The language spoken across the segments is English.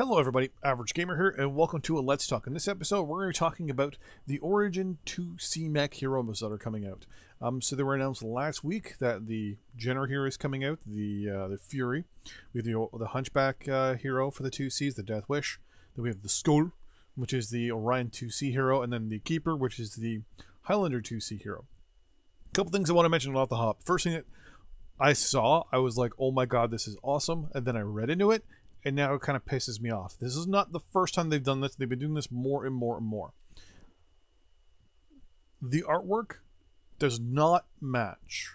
Hello everybody, Average Gamer here, and welcome to a Let's Talk. In this episode, we're going to be talking about the Orion IIC Mech Hero that are coming out. So they were announced last week that the Jenner Hero is coming out, the Fury. We have the Hunchback Hero for the 2Cs, the Death Wish. Then we have the Skull, which is the Orion 2C Hero, and then the Keeper, which is the Highlander 2C Hero. A couple things I want to mention off the hop. First thing that I saw, I was like, oh my god, this is awesome, and then I read into it, and now it kind of pisses me off. This is not the first time they've done this. They've been doing this more and more and more. The artwork does not match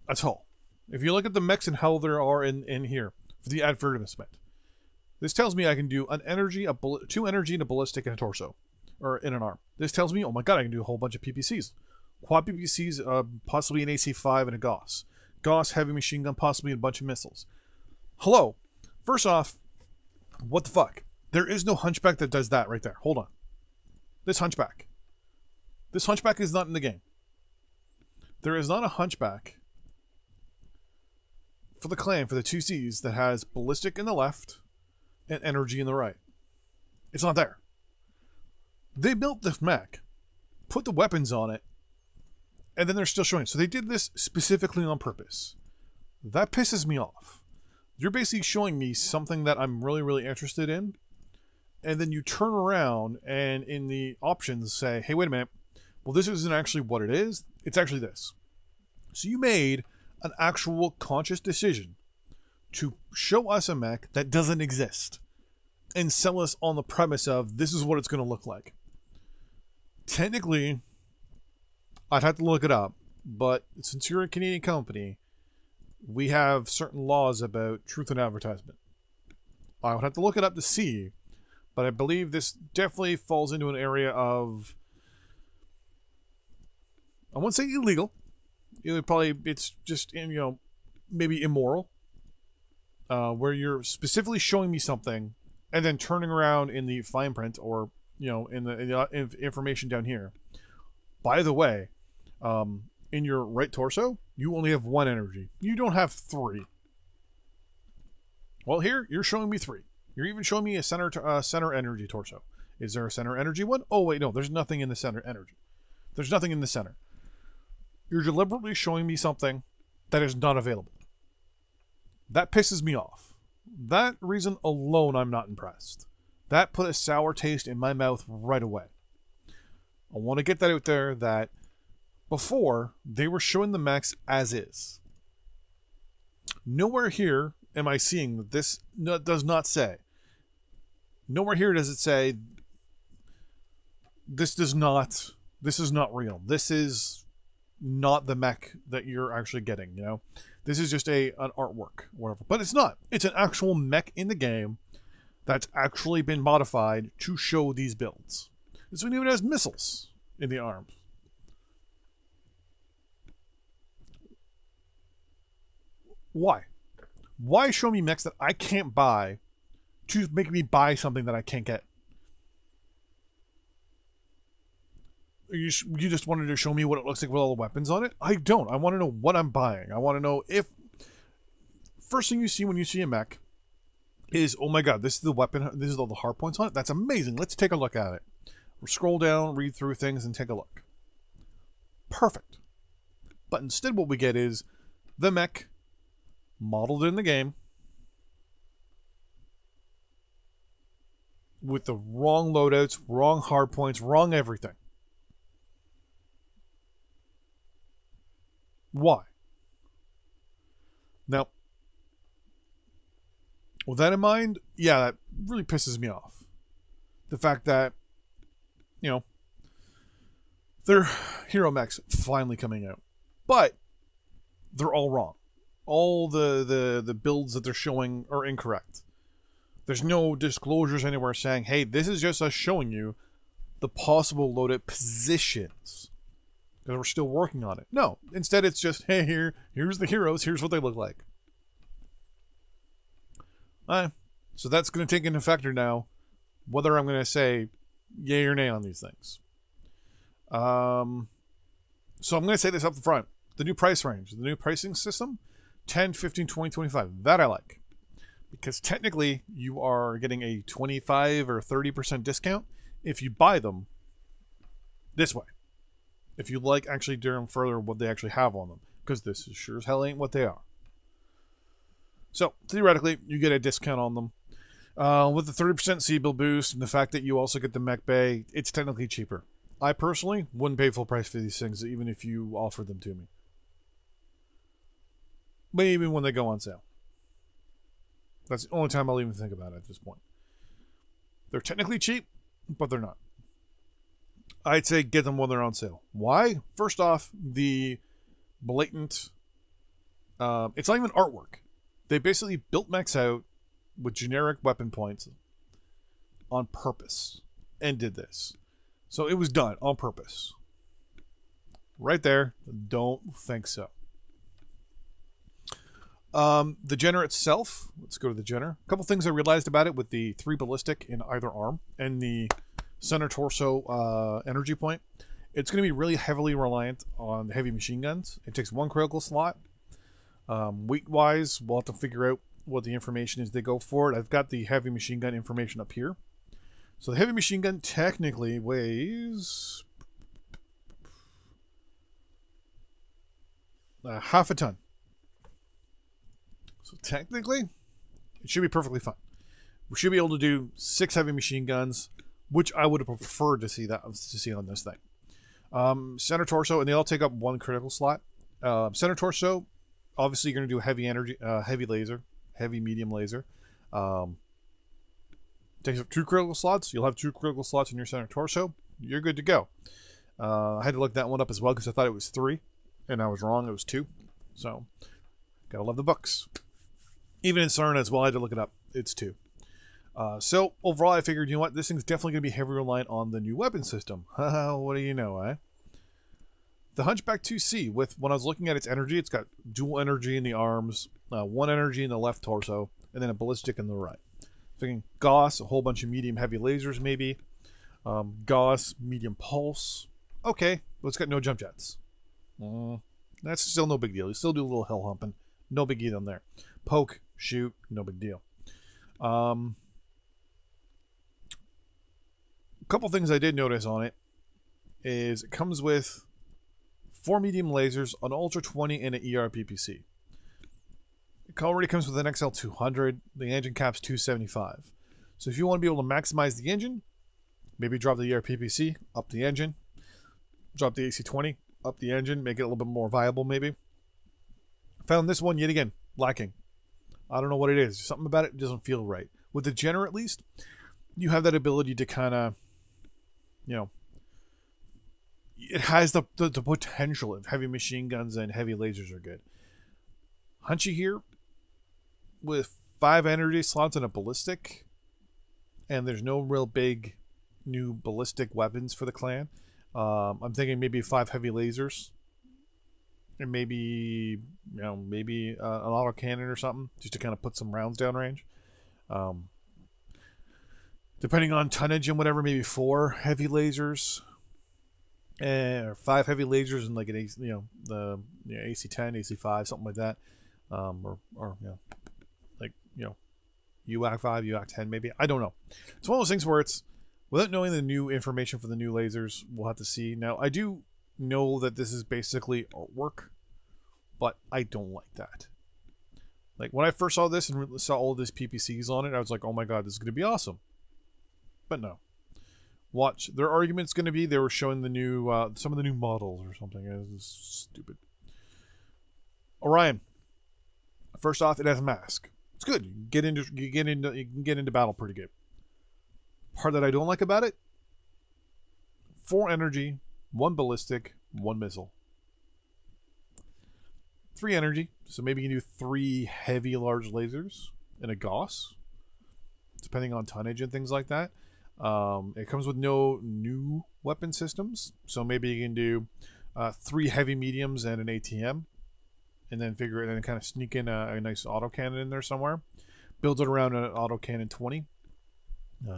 at all. If you look at the mechs and how there are in here for the advertisement, this tells me I can do an energy, two energy, and a ballistic, and a torso, or in an arm. This tells me, oh my god, I can do a whole bunch of PPCs, quad PPCs, possibly an AC5 and a Gauss, heavy machine gun, possibly a bunch of missiles. Hello. First off, what the fuck? There is no Hunchback that does that right there. Hold on. This Hunchback is not in the game. There is not a Hunchback for the clan, for the 2Cs, that has ballistic in the left and energy in the right. It's not there. They built this mech, put the weapons on it, and then they're still showing it. So they did this specifically on purpose. That pisses me off. You're basically showing me something that I'm really, really interested in, and then you turn around and in the options say, hey, wait a minute, well, this isn't actually what it is. It's actually this. So you made an actual conscious decision to show us a mech that doesn't exist and sell us on the premise of this is what it's going to look like. Technically, I'd have to look it up, but since you're a Canadian company, we have certain laws about truth in advertisement. I would have to look it up to see, but I believe this definitely falls into an area of, I won't say illegal. It's just, maybe immoral, where you're specifically showing me something and then turning around in the fine print or, in the information down here. By the way, in your right torso, you only have one energy. You don't have three. Well, here, you're showing me three. You're even showing me a center energy torso. Is there a center energy one? Oh, wait, no. There's nothing in the center energy. There's nothing in the center. You're deliberately showing me something that is not available. That pisses me off. That reason alone, I'm not impressed. That put a sour taste in my mouth right away. I want to get that out there that before, they were showing the mechs as is. Nowhere here am I seeing that this does not say. Nowhere here does it say this is not real. This is not the mech that you're actually getting, This is just an artwork, whatever. But it's not. It's an actual mech in the game that's actually been modified to show these builds. This one even has missiles in the arms. Why? Why show me mechs that I can't buy to make me buy something that I can't get? You just wanted to show me what it looks like with all the weapons on it? I don't. I want to know what I'm buying. I want to know if... First thing you see when you see a mech is, oh my god, this is the weapon, this is all the hard points on it. That's amazing. Let's take a look at it. We'll scroll down, read through things, and take a look. Perfect. But instead what we get is the mech modeled in the game with the wrong loadouts, wrong hard points, wrong everything. Why? Now, with that in mind, yeah, that really pisses me off. The fact that, they're hero mechs finally coming out, but they're all wrong. All the builds that they're showing are incorrect. There's no disclosures anywhere saying, hey, this is just us showing you the possible loaded positions. Because we're still working on it. No. Instead, it's just, hey, here's the heroes. Here's what they look like. So that's going to take into factor now whether I'm going to say yay or nay on these things. So I'm going to say this up front. The new price range, the new pricing system, 10, 15, 20, 25. That I like. because technically you are getting a 25 or 30% discount if you buy them this way. If you like actually doing further what they actually have on them, because this is sure as hell ain't what they are. So theoretically, you get a discount on them. With the 30% C-bill boost and the fact that you also get the mech bay, it's technically cheaper. I personally wouldn't pay full price for these things, even if you offered them to me. Maybe when they go on sale. That's the only time I'll even think about it at this point. They're technically cheap, but they're not. I'd say get them when they're on sale. Why? First off, the blatant... it's not even artwork. They basically built mechs out with generic weapon points on purpose and did this. So it was done on purpose. Right there. Don't think so. The Jenner itself. Let's go to the Jenner. A couple things I realized about it with the 3 ballistic in either arm and the center torso energy point. It's going to be really heavily reliant on heavy machine guns. It takes 1 critical slot. Weight-wise, we'll have to figure out what the information is they go for it. I've got the heavy machine gun information up here. So the heavy machine gun technically weighs half a ton. So technically, it should be perfectly fine. We should be able to do 6 heavy machine guns, which I would have preferred to see on this thing. Center torso, and they all take up 1 critical slot. Center torso, obviously you're going to do heavy energy, heavy laser, heavy medium laser. Takes up 2 critical slots. You'll have 2 critical slots in your center torso. You're good to go. I had to look that one up as well because I thought it was 3, and I was wrong. It was 2. So, gotta love the books. Even in CERN as well, I had to look it up. It's 2. So, overall, I figured, you know what? This thing's definitely going to be heavily reliant on the new weapon system. What do you know, eh? The Hunchback 2C, when I was looking at its energy, it's got dual energy in the arms, 1 energy in the left torso, and then a ballistic in the right. Thinking Gauss, a whole bunch of medium heavy lasers maybe. Gauss, medium pulse. Okay, but it's got no jump jets. That's still no big deal. You still do a little hell humping. No big deal on there. Poke, shoot, no big deal. A couple things I did notice on it is it comes with 4 medium lasers, an Ultra 20, and an ERPPC. It already comes with an XL200. The engine cap's 275. So if you want to be able to maximize the engine, maybe drop the ERPPC, up the engine. Drop the AC20, up the engine, make it a little bit more viable maybe. Found this one yet again lacking. I don't know what it is. Something about it doesn't feel right. With the Jenner at least, you have that ability to kind of, it has the potential of heavy machine guns and heavy lasers are good. Hunchy here with 5 energy slots and a ballistic, and there's no real big new ballistic weapons for the clan. I'm thinking maybe 5 heavy lasers and maybe an auto cannon or something just to kind of put some rounds down range. Depending on tonnage and whatever, maybe 4 heavy lasers. Or 5 heavy lasers and like an AC10, AC5, something like that, UAC 5, UAC 10 maybe. I don't know. It's one of those things where it's without knowing the new information for the new lasers, we'll have to see. Now I do know that this is basically artwork, but I don't like that. Like when I first saw this and saw all this PPCs on it, I was like, oh my god, this is going to be awesome. But no. Watch. Their argument's going to be they were showing the new, some of the new models or something. It's stupid. Orion. First off, it has a mask. It's good. You can get into battle pretty good. Part that I don't like about it: 4 energy, 1 ballistic, 1 missile. 3 energy, so maybe you can do 3 heavy large lasers and a Gauss, depending on tonnage and things like that. It comes with no new weapon systems, so maybe you can do 3 heavy mediums and an ATM, and then kind of sneak in a nice autocannon in there somewhere. Build it around an autocannon 20.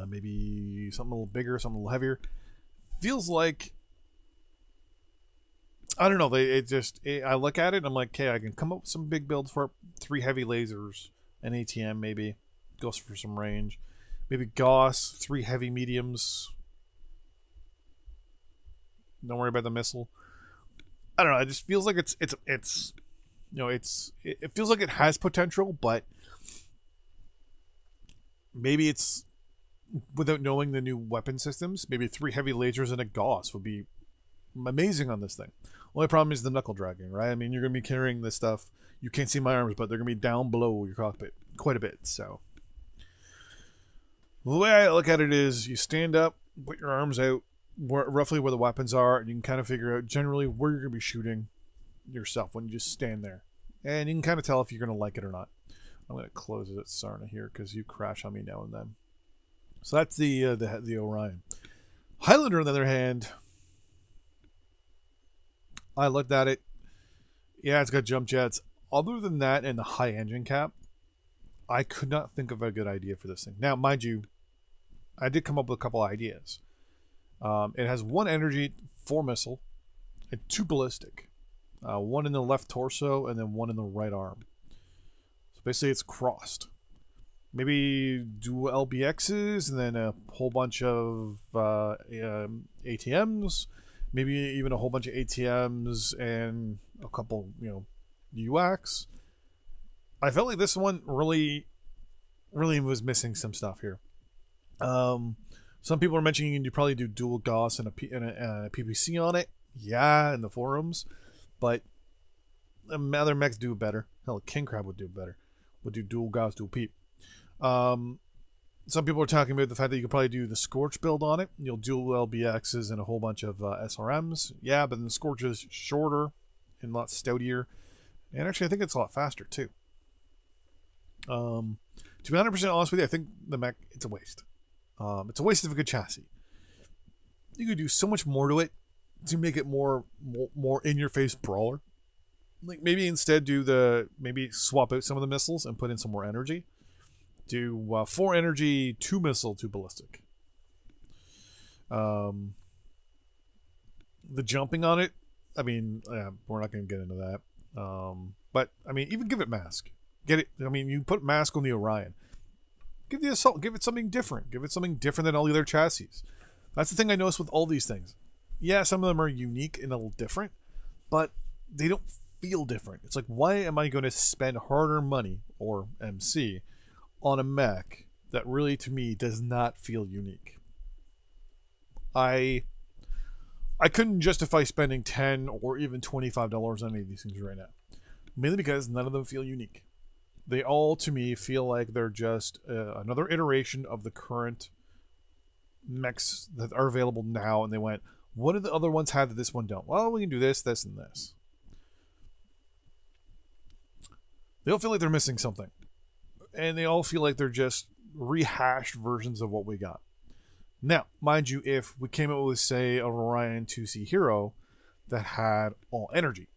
Maybe something a little bigger, something a little heavier. Feels like, I don't know. I look at it and I'm like, okay, I can come up with some big builds for 3 heavy lasers, an ATM maybe, goes for some range. Maybe Gauss, 3 heavy mediums. Don't worry about the missile. I don't know. It just feels like it's you know, it feels like it has potential, but maybe it's without knowing the new weapon systems. Maybe 3 heavy lasers and a Gauss would be amazing on this thing. Only problem is the knuckle dragging, right? I mean, you're gonna be carrying this stuff. You can't see my arms, but they're gonna be down below your cockpit quite a bit. So the way I look at it is, you stand up, put your arms out, roughly where the weapons are, and you can kind of figure out generally where you're gonna be shooting yourself when you just stand there, and you can kind of tell if you're gonna like it or not. I'm gonna close it, Sarna, here because you crash on me now and then. So that's the Orion. Highlander, on the other hand, I looked at it. Yeah, it's got jump jets. Other than that and the high engine cap, I could not think of a good idea for this thing. Now, mind you, I did come up with a couple ideas. It has 1 energy, 4 missile, and 2 ballistic. 1 in the left torso and then 1 in the right arm. So basically it's crossed. Maybe dual LBXs and then a whole bunch of ATMs. Maybe even a whole bunch of ATMs and a couple, UX. I felt like this one really was missing some stuff here. Some people are mentioning you can probably do dual Gauss and a PPC on it. Yeah, in the forums. But other mechs do better. Hell, King Crab would do better. Would do dual Gauss, dual PEEP. Some people are talking about the fact that you could probably do the Scorch build on it. You'll dual LBXs and a whole bunch of SRMs. Yeah, but then the Scorch is shorter and a lot stoutier. And actually, I think it's a lot faster, too. To be 100% honest with you, I think the mech, it's a waste. It's a waste of a good chassis. You could do so much more to it to make it more in-your-face brawler. Like, maybe instead maybe swap out some of the missiles and put in some more energy. Do 4 energy, 2 missile, 2 ballistic. The jumping on it, I mean, we're not going to get into that. But, I mean, even give it mask. Get it. I mean, you put mask on the Orion. Give the Assault. Give it something different. Give it something different than all the other chassis. That's the thing I noticed with all these things. Yeah, some of them are unique and a little different, but they don't feel different. It's like, why am I going to spend harder money, or MC, on a mech that really, to me, does not feel unique? I couldn't justify spending $10 or even $25 on any of these things right now. Mainly because none of them feel unique. They all, to me, feel like they're just another iteration of the current mechs that are available now, and they went, what do the other ones have that this one don't? Well, we can do this, this, and this. They all feel like they're missing something. And they all feel like they're just rehashed versions of what we got. Now, mind you, if we came out with, say, a Orion IIC Hero that had all energy,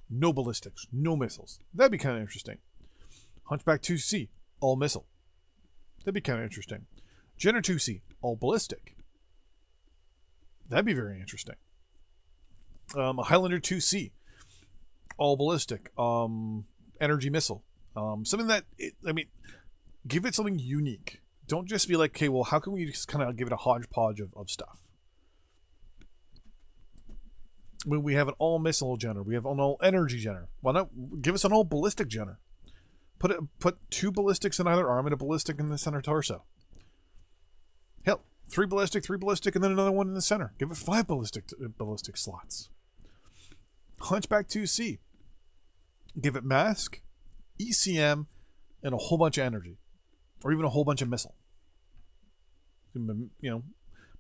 no ballistics, no missiles, that'd be kind of interesting. Hunchback 2C, all missile. That'd be kind of interesting. Jenner 2C, all ballistic. That'd be very interesting. Highlander 2C, all ballistic. Energy missile. Something that, give it something unique. Don't just be like, okay, well, how can we just kind of give it a hodgepodge of stuff? When we have an all missile Jenner, we have an all energy Jenner. Why not give us an all ballistic Jenner? Put 2 ballistics in either arm and a ballistic in the center torso. Hell, 3 ballistic, and then another one in the center. Give it 5 ballistic slots. Hunchback 2C. Give it mask, ECM, and a whole bunch of energy. Or even a whole bunch of missile.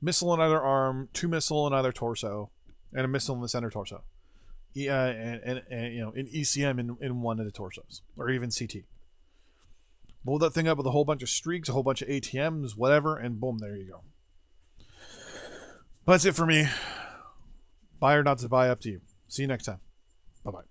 Missile in either arm, 2 missile in either torso, and a missile in the center torso. And in ECM in one of the torsos, or even CT. Blow that thing up with a whole bunch of streaks, a whole bunch of ATMs, whatever, and boom, there you go. But that's it for me. Buy or not to buy, up to you. See you next time. Bye-bye.